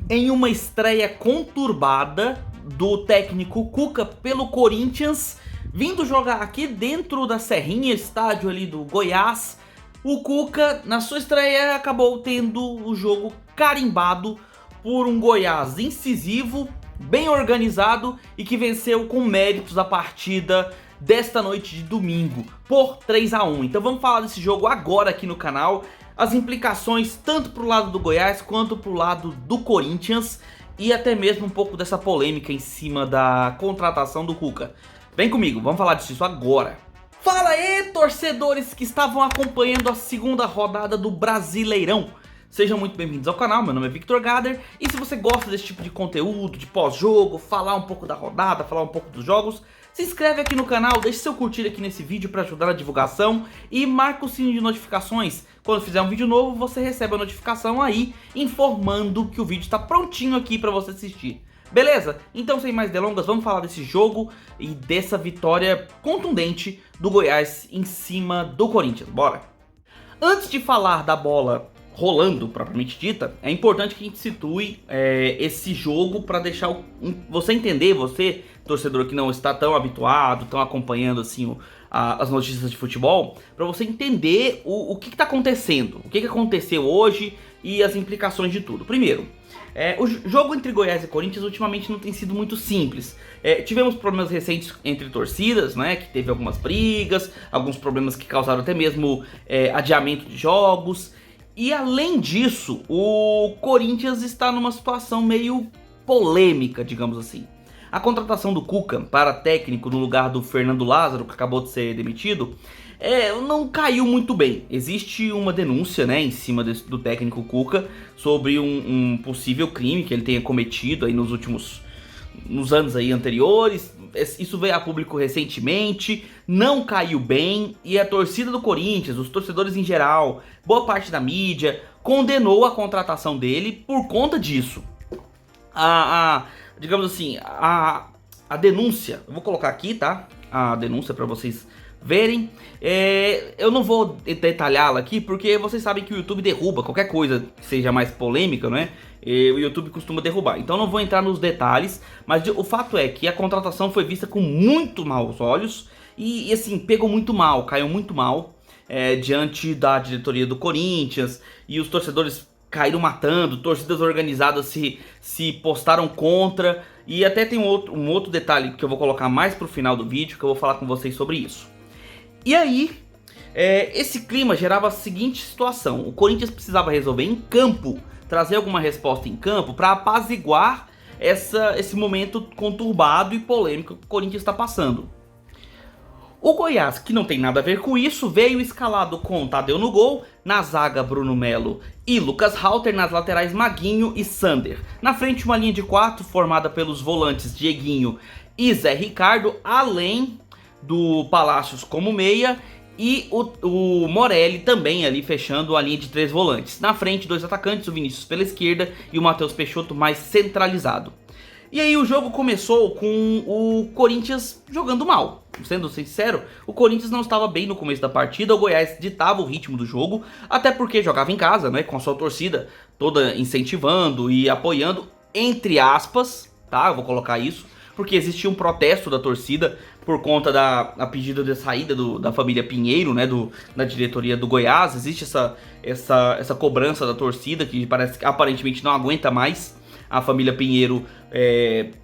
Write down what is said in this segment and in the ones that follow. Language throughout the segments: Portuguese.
em uma estreia conturbada do técnico Cuca pelo Corinthians, vindo jogar aqui dentro da Serrinha, estádio ali do Goiás. O Cuca, na sua estreia, acabou tendo o jogo carimbado por um Goiás incisivo, bem organizado e que venceu com méritos a partida desta noite de domingo por 3-1. Então vamos falar desse jogo agora aqui no canal, as implicações tanto pro lado do Goiás quanto pro lado do Corinthians e até mesmo um pouco dessa polêmica em cima da contratação do Cuca. Vem comigo, vamos falar disso agora. Fala aí, torcedores que estavam acompanhando a segunda rodada do Brasileirão. Sejam muito bem-vindos ao canal, meu nome é Victor Gader. E se você gosta desse tipo de conteúdo, de pós-jogo, falar um pouco da rodada, falar um pouco dos jogos, se inscreve aqui no canal, deixe seu curtir aqui nesse vídeo para ajudar na divulgação e marca o sininho de notificações. Quando fizer um vídeo novo, você recebe a notificação aí, informando que o vídeo está prontinho aqui para você assistir. Beleza? Então sem mais delongas, vamos falar desse jogo e dessa vitória contundente do Goiás em cima do Corinthians. Bora! Antes de falar da bola rolando, propriamente dita, é importante que a gente situe esse jogo para deixar você entender, você, torcedor que não está tão habituado, tão acompanhando assim as notícias de futebol, para você entender o que está acontecendo, o que aconteceu hoje e as implicações de tudo. Primeiro, o jogo entre Goiás e Corinthians ultimamente não tem sido muito simples. Tivemos problemas recentes entre torcidas, né, que teve algumas brigas, alguns problemas que causaram até mesmo adiamento de jogos. E além disso, o Corinthians está numa situação meio polêmica, digamos assim. A contratação do Cuca para técnico no lugar do Fernando Lázaro, que acabou de ser demitido, não caiu muito bem. Existe uma denúncia, né, em cima do técnico Cuca sobre um possível crime que ele tenha cometido aí nos anos aí anteriores. Isso veio a público recentemente, não caiu bem, e a torcida do Corinthians, os torcedores em geral, boa parte da mídia, condenou a contratação dele por conta disso. Digamos assim, a denúncia, eu vou colocar aqui, tá? A denúncia para vocês verem. Eu não vou detalhá-la aqui porque vocês sabem que o YouTube derruba qualquer coisa que seja mais polêmica, né? O YouTube costuma derrubar, então não vou entrar nos detalhes, mas o fato é que a contratação foi vista com muito maus olhos e assim, pegou muito mal, caiu muito mal diante da diretoria do Corinthians, e os torcedores caíram matando, torcidas organizadas se postaram contra, e até tem um outro detalhe que eu vou colocar mais pro final do vídeo, que eu vou falar com vocês sobre isso. E aí, esse clima gerava a seguinte situação: o Corinthians precisava resolver em campo, trazer alguma resposta em campo para apaziguar esse momento conturbado e polêmico que o Corinthians está passando. O Goiás, que não tem nada a ver com isso, veio escalado com Tadeu no gol, na zaga Bruno Melo e Lucas Halter, nas laterais Maguinho e Sander. Na frente uma linha de 4 formada pelos volantes Dieguinho e Zé Ricardo, além do Palácios como meia e o Morelli também ali fechando a linha de 3 volantes. Na frente, 2 atacantes, o Vinícius pela esquerda e o Matheus Peixoto mais centralizado. E aí o jogo começou com o Corinthians jogando mal. Sendo sincero, o Corinthians não estava bem no começo da partida, o Goiás ditava o ritmo do jogo, até porque jogava em casa, né, com a sua torcida toda incentivando e apoiando, entre aspas, tá, eu vou colocar isso, porque existia um protesto da torcida por conta da pedido de saída da família Pinheiro, né, da diretoria do Goiás. Existe essa cobrança da torcida que parece que aparentemente não aguenta mais a família Pinheiro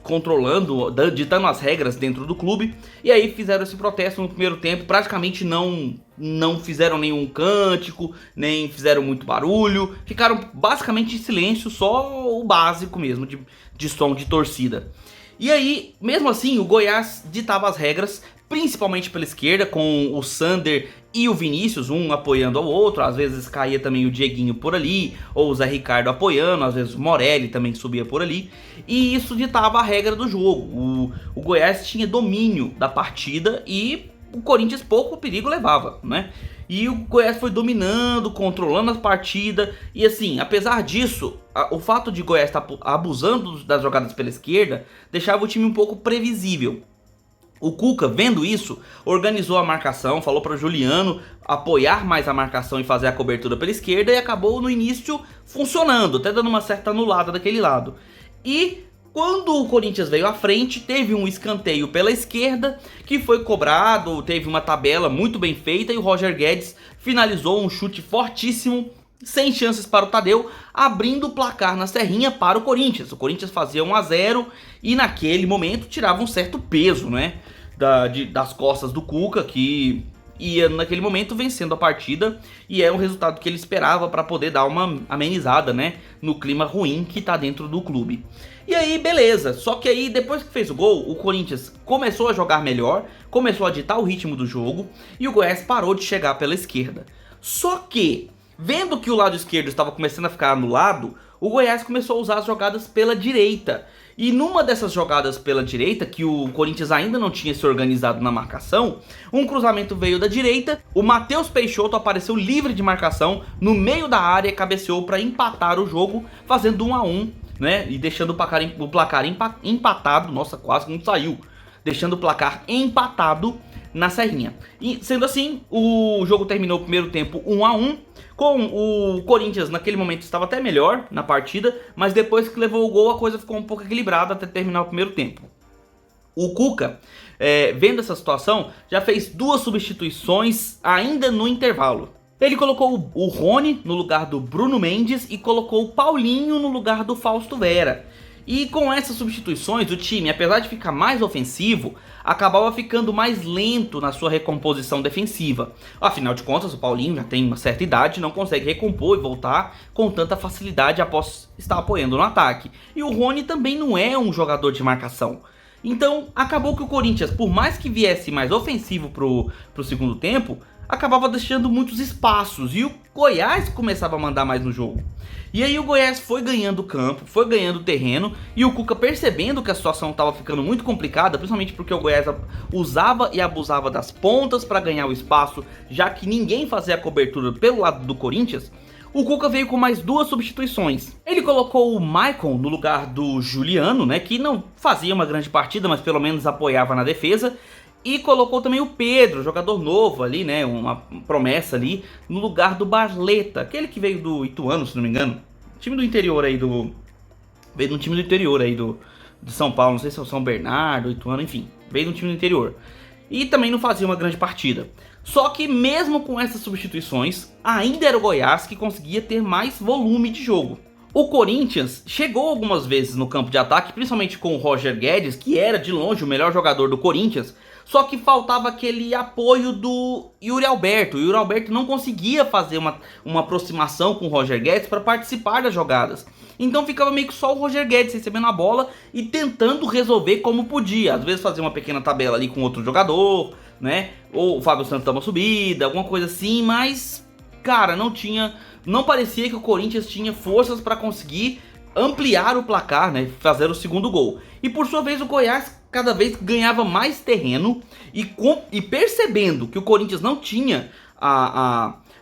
controlando, ditando as regras dentro do clube. E aí fizeram esse protesto no primeiro tempo, praticamente não fizeram nenhum cântico, nem fizeram muito barulho, ficaram basicamente em silêncio, só o básico mesmo de som de torcida. E aí, mesmo assim, o Goiás ditava as regras, principalmente pela esquerda, com o Sander e o Vinícius, um apoiando ao outro. Às vezes caía também o Dieguinho por ali, ou o Zé Ricardo apoiando, às vezes o Morelli também subia por ali. E isso ditava a regra do jogo. O Goiás tinha domínio da partida e o Corinthians pouco perigo levava, né? E o Goiás foi dominando, controlando a partida. E assim, apesar disso, o fato de Goiás estar abusando das jogadas pela esquerda deixava o time um pouco previsível. O Cuca, vendo isso, organizou a marcação, falou para o Juliano apoiar mais a marcação e fazer a cobertura pela esquerda, e acabou no início funcionando, até dando uma certa anulada daquele lado. E quando o Corinthians veio à frente, teve um escanteio pela esquerda que foi cobrado, teve uma tabela muito bem feita e o Roger Guedes finalizou um chute fortíssimo, sem chances para o Tadeu, abrindo o placar na Serrinha para o Corinthians. O Corinthians fazia 1 a 0 e naquele momento tirava um certo peso, né, das costas do Cuca, que ia naquele momento vencendo a partida, e é um resultado que ele esperava para poder dar uma amenizada, né, no clima ruim que tá dentro do clube. E aí, beleza, só que aí depois que fez o gol, o Corinthians começou a jogar melhor, começou a ditar o ritmo do jogo, e o Goiás parou de chegar pela esquerda. Só que, vendo que o lado esquerdo estava começando a ficar anulado, o Goiás começou a usar as jogadas pela direita. E numa dessas jogadas pela direita, que o Corinthians ainda não tinha se organizado na marcação, um cruzamento veio da direita, o Matheus Peixoto apareceu livre de marcação no meio da área e cabeceou para empatar o jogo, fazendo 1 a 1, né? E deixando o placar empatado, nossa, quase não saiu, deixando o placar empatado na Serrinha. E sendo assim, o jogo terminou o primeiro tempo 1 a 1, com o Corinthians naquele momento estava até melhor na partida, mas depois que levou o gol a coisa ficou um pouco equilibrada até terminar o primeiro tempo. O Cuca, vendo essa situação, já fez 2 substituições ainda no intervalo. Ele colocou o Rony no lugar do Bruno Mendes e colocou o Paulinho no lugar do Fausto Vera. E com essas substituições, o time, apesar de ficar mais ofensivo, acabava ficando mais lento na sua recomposição defensiva. Afinal de contas, o Paulinho já tem uma certa idade, não consegue recompor e voltar com tanta facilidade após estar apoiando no ataque. E o Rony também não é um jogador de marcação. Então, acabou que o Corinthians, por mais que viesse mais ofensivo pro segundo tempo, acabava deixando muitos espaços e o Goiás começava a mandar mais no jogo. E aí o Goiás foi ganhando campo, foi ganhando terreno, e o Cuca, percebendo que a situação estava ficando muito complicada, principalmente porque o Goiás usava e abusava das pontas para ganhar o espaço, já que ninguém fazia a cobertura pelo lado do Corinthians, o Cuca veio com mais 2 substituições. Ele colocou o Maicon no lugar do Juliano, né, que não fazia uma grande partida, mas pelo menos apoiava na defesa. E colocou também o Pedro, jogador novo ali, né, uma promessa ali, no lugar do Barleta, aquele que veio do Ituano, se não me engano. Time do interior aí veio de um time do interior aí de São Paulo, não sei se é o São Bernardo, Ituano, enfim. Veio de um time do interior. E também não fazia uma grande partida. Só que mesmo com essas substituições, ainda era o Goiás que conseguia ter mais volume de jogo. O Corinthians chegou algumas vezes no campo de ataque, principalmente com o Roger Guedes, que era de longe o melhor jogador do Corinthians, só que faltava aquele apoio do Yuri Alberto. O Yuri Alberto não conseguia fazer uma aproximação com o Roger Guedes para participar das jogadas. Então ficava meio que só o Roger Guedes recebendo a bola e tentando resolver como podia. Às vezes fazia uma pequena tabela ali com outro jogador, né? Ou o Fábio Santos dava uma subida, alguma coisa assim, mas, cara, não parecia que o Corinthians tinha forças para conseguir ampliar o placar, né, fazer o segundo gol. E por sua vez o Goiás cada vez ganhava mais terreno e percebendo que o Corinthians não tinha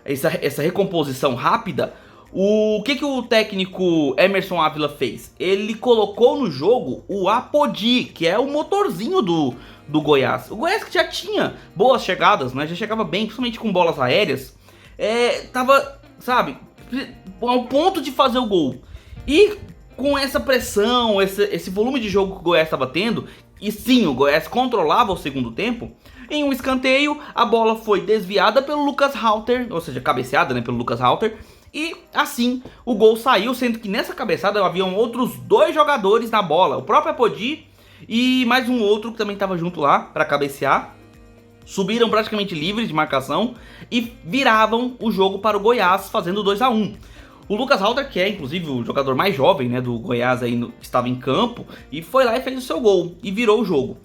essa recomposição rápida, o que o técnico Emerson Ávila fez? Ele colocou no jogo o Apodi, que é o motorzinho do Goiás. O Goiás que já tinha boas chegadas, né, já chegava bem, principalmente com bolas aéreas, tava, sabe, ao ponto de fazer o gol. E com essa pressão, esse volume de jogo que o Goiás estava tendo, e sim, o Goiás controlava o segundo tempo, em um escanteio, a bola foi desviada pelo Lucas Halter, ou seja, cabeceada, né, pelo Lucas Halter, e assim o gol saiu, sendo que nessa cabeçada haviam outros 2 jogadores na bola, o próprio Apodi e mais um outro que também estava junto lá para cabecear. Subiram praticamente livres de marcação e viravam o jogo para o Goiás, fazendo 2 a 1. O Lucas Halter, que é inclusive o jogador mais jovem, né, do Goiás, aí estava em campo e foi lá e fez o seu gol e virou o jogo.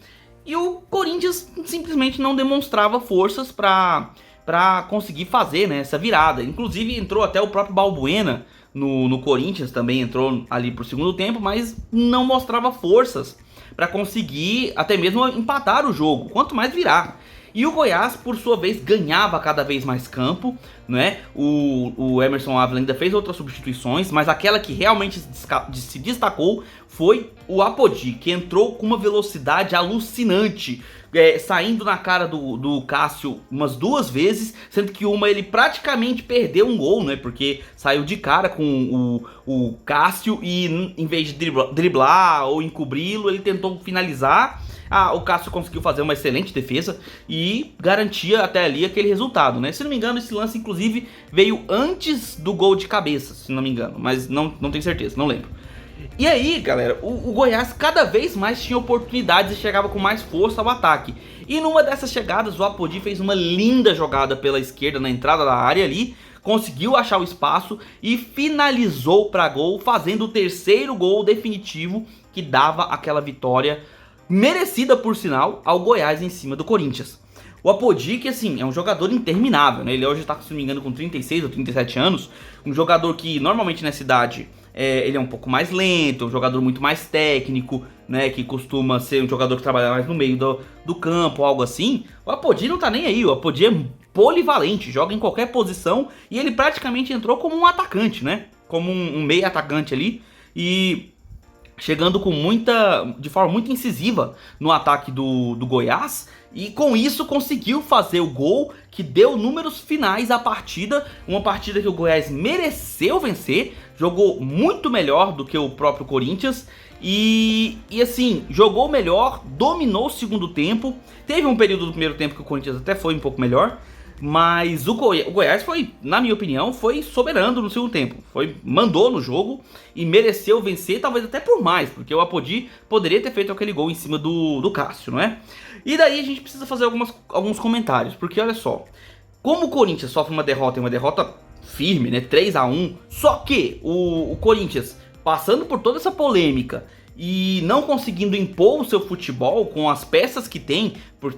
E o Corinthians simplesmente não demonstrava forças para conseguir fazer, né, essa virada. Inclusive entrou até o próprio Balbuena no Corinthians, também entrou ali pro segundo tempo, mas não mostrava forças para conseguir até mesmo empatar o jogo, quanto mais virar. E o Goiás, por sua vez, ganhava cada vez mais campo, né? O Emerson Ávila ainda fez outras substituições, mas aquela que realmente se destacou foi o Apodi, que entrou com uma velocidade alucinante, saindo na cara do Cássio umas 2 vezes, sendo que uma ele praticamente perdeu um gol, né? Porque saiu de cara com o Cássio e em vez de driblar ou encobri-lo, ele tentou finalizar. O Cássio conseguiu fazer uma excelente defesa e garantia até ali aquele resultado, né? Se não me engano, esse lance inclusive veio antes do gol de cabeça, se não me engano, mas não tenho certeza, não lembro. E aí, galera, o Goiás cada vez mais tinha oportunidades e chegava com mais força ao ataque. E numa dessas chegadas, o Apodi fez uma linda jogada pela esquerda na entrada da área ali, conseguiu achar o espaço e finalizou para gol, fazendo o terceiro gol definitivo que dava aquela vitória merecida, por sinal, ao Goiás em cima do Corinthians. O Apodi, que assim, é um jogador interminável, né? Ele hoje tá, se não me engano, com 36 ou 37 anos. Um jogador que normalmente nessa idade ele é um pouco mais lento, um jogador muito mais técnico, né? Que costuma ser um jogador que trabalha mais no meio do campo, algo assim. O Apodi não tá nem aí, o Apodi é polivalente, joga em qualquer posição e ele praticamente entrou como um atacante, né? Como um meio atacante ali e chegando de forma muito incisiva no ataque do Goiás, e com isso conseguiu fazer o gol que deu números finais à partida, uma partida que o Goiás mereceu vencer, jogou muito melhor do que o próprio Corinthians, e assim, jogou melhor, dominou o segundo tempo, teve um período do primeiro tempo que o Corinthians até foi um pouco melhor, mas o Goiás foi, na minha opinião, foi soberano no segundo tempo. Mandou no jogo e mereceu vencer, talvez até por mais, porque o Apodi poderia ter feito aquele gol em cima do Cássio, não é? E daí a gente precisa fazer alguns comentários, porque olha só, como o Corinthians sofre uma derrota firme, né, 3-1, só que o Corinthians, passando por toda essa polêmica e não conseguindo impor o seu futebol com as peças que tem,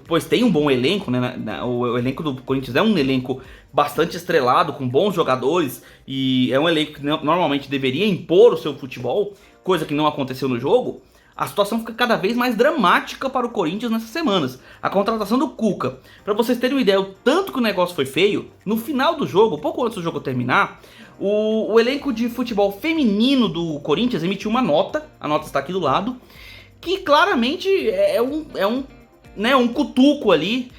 pois tem um bom elenco, né? O elenco do Corinthians é um elenco bastante estrelado, com bons jogadores, e é um elenco que normalmente deveria impor o seu futebol, coisa que não aconteceu no jogo. A situação fica cada vez mais dramática para o Corinthians nessas semanas. A contratação do Cuca, para vocês terem uma ideia, o tanto que o negócio foi feio, no final do jogo, pouco antes do jogo terminar, o elenco de futebol feminino do Corinthians emitiu uma nota, a nota está aqui do lado, que claramente é um cutuco ali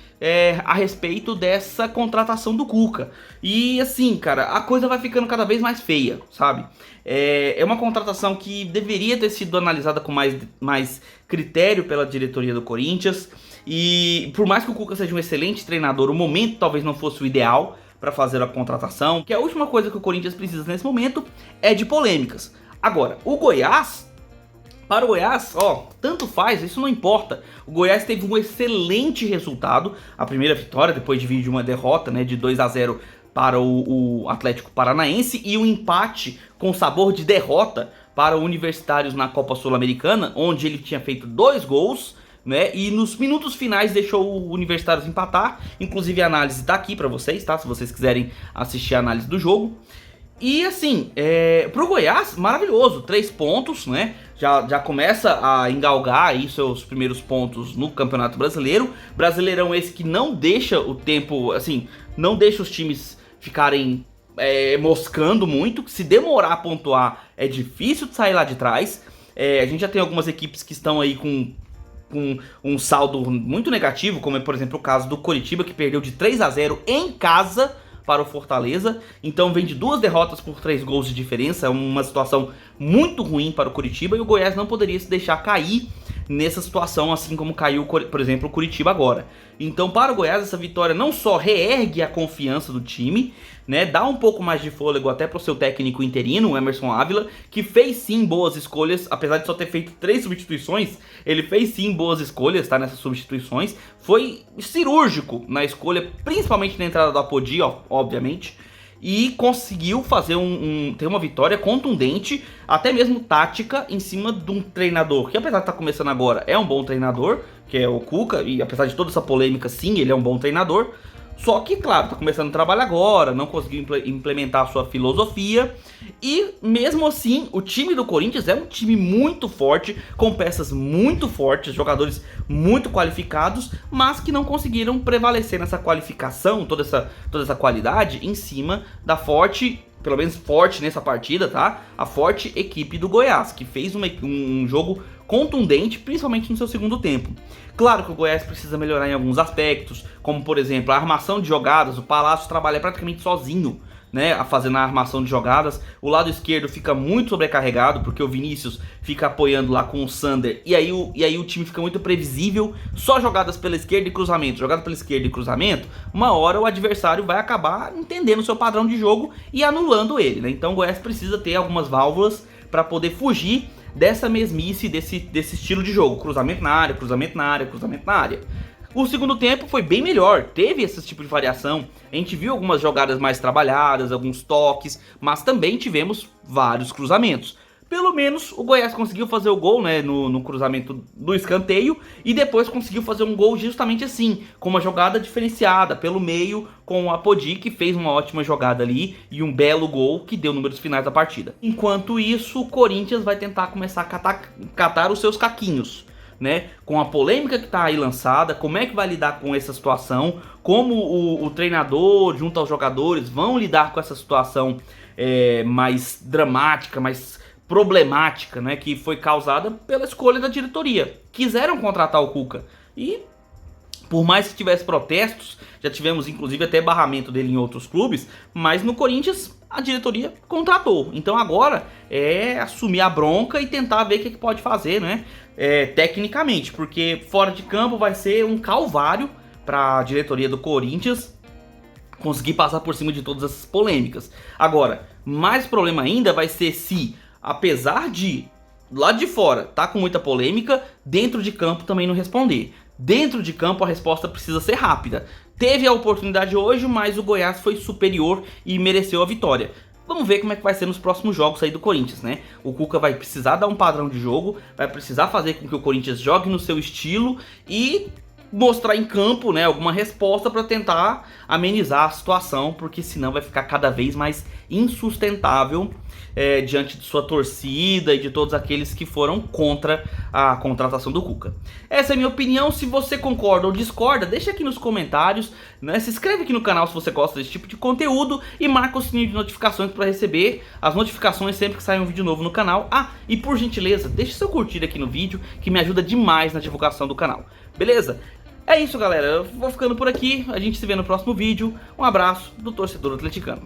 a respeito dessa contratação do Cuca. E assim, cara, a coisa vai ficando cada vez mais feia, sabe? É uma contratação que deveria ter sido analisada com mais critério pela diretoria do Corinthians. E por mais que o Cuca seja um excelente treinador, o momento talvez não fosse o ideal para fazer a contratação, que a última coisa que o Corinthians precisa nesse momento é de polêmicas. Agora, para o Goiás, tanto faz, isso não importa. O Goiás teve um excelente resultado, a primeira vitória depois de vir de uma derrota, né, de 2-0 para o Atlético Paranaense, e um empate com sabor de derrota para o Universitários na Copa Sul-Americana, onde ele tinha feito 2 gols, né, e nos minutos finais deixou o Universitários empatar. Inclusive a análise tá aqui pra vocês, tá? Se vocês quiserem assistir a análise do jogo. E assim, pro Goiás, maravilhoso, 3 pontos, né? Já começa a engalgar aí seus primeiros pontos no Campeonato Brasileiro. Brasileirão esse que não deixa o tempo, assim, não deixa os times ficarem moscando muito. Se demorar a pontuar, é difícil de sair lá de trás. A gente já tem algumas equipes que estão aí com um saldo muito negativo, como é, por exemplo, o caso do Coritiba, que perdeu de 3-0 em casa para o Fortaleza. Então vem de 2 derrotas por 3 gols de diferença. É uma situação muito ruim para o Coritiba, e o Goiás não poderia se deixar cair nessa situação, assim como caiu, por exemplo, o Coritiba agora. Então, para o Goiás, essa vitória não só reergue a confiança do time, né, dá um pouco mais de fôlego até para o seu técnico interino, o Emerson Ávila, que fez sim boas escolhas, apesar de só ter feito 3 substituições, ele fez sim boas escolhas, tá, nessas substituições, foi cirúrgico na escolha, principalmente na entrada do Apodi, obviamente, e conseguiu fazer ter uma vitória contundente, até mesmo tática, em cima de um treinador que, apesar de estar começando agora, é um bom treinador, que é o Cuca, e apesar de toda essa polêmica, sim, ele é um bom treinador. Só que, claro, tá começando o trabalho agora, não conseguiu implementar a sua filosofia. E mesmo assim, o time do Corinthians é um time muito forte, com peças muito fortes, jogadores muito qualificados, mas que não conseguiram prevalecer nessa qualificação, toda essa qualidade, em cima da forte pelo menos forte nessa partida, tá? A forte equipe do Goiás, que fez um jogo contundente, principalmente no seu segundo tempo. Claro que o Goiás precisa melhorar em alguns aspectos, como por exemplo a armação de jogadas. O Palácio trabalha praticamente sozinho, né, fazendo a armação de jogadas. O lado esquerdo fica muito sobrecarregado, porque o Vinícius fica apoiando lá com o Sander, e aí o time fica muito previsível, só jogadas pela esquerda e cruzamento, jogada pela esquerda e cruzamento. Uma hora o adversário vai acabar entendendo o seu padrão de jogo e anulando ele, né? Então o Goiás precisa ter algumas válvulas para poder fugir dessa mesmice, desse estilo de jogo, cruzamento na área, cruzamento na área, cruzamento na área. O segundo tempo foi bem melhor, teve esse tipo de variação, a gente viu algumas jogadas mais trabalhadas, alguns toques, mas também tivemos vários cruzamentos. Pelo menos o Goiás conseguiu fazer o gol, né, no cruzamento do escanteio, e depois conseguiu fazer um gol justamente assim, com uma jogada diferenciada pelo meio, com o Apodi, que fez uma ótima jogada ali e um belo gol que deu números finais da partida. Enquanto isso, o Corinthians vai tentar começar a catar os seus caquinhos, né, com a polêmica que tá aí lançada, como é que vai lidar com essa situação, como o treinador junto aos jogadores vão lidar com essa situação mais dramática, mais problemática, né, que foi causada pela escolha da diretoria. Quiseram contratar o Cuca e, por mais que tivesse protestos, já tivemos inclusive até barramento dele em outros clubes, mas no Corinthians a diretoria contratou. Então agora é assumir a bronca e tentar ver o que pode fazer, né? Tecnicamente, porque fora de campo vai ser um calvário para a diretoria do Corinthians conseguir passar por cima de todas essas polêmicas. Agora, mais problema ainda vai ser se, apesar de lá de fora tá com muita polêmica, dentro de campo também não responder. Dentro de campo a resposta precisa ser rápida. Teve a oportunidade hoje, mas o Goiás foi superior e mereceu a vitória. Vamos ver como é que vai ser nos próximos jogos aí do Corinthians, né? O Cuca vai precisar dar um padrão de jogo, vai precisar fazer com que o Corinthians jogue no seu estilo e mostrar em campo, né, alguma resposta para tentar amenizar a situação, porque senão vai ficar cada vez mais insustentável diante de sua torcida e de todos aqueles que foram contra a contratação do Cuca. Essa é a minha opinião. Se você concorda ou discorda, deixa aqui nos comentários, né? Se inscreve aqui no canal se você gosta desse tipo de conteúdo e marca o sininho de notificações para receber as notificações sempre que sair um vídeo novo no canal. Ah, e por gentileza, deixa seu curtir aqui no vídeo, que me ajuda demais na divulgação do canal. Beleza? É isso, galera. Eu vou ficando por aqui. A gente se vê no próximo vídeo. Um abraço do torcedor atleticano.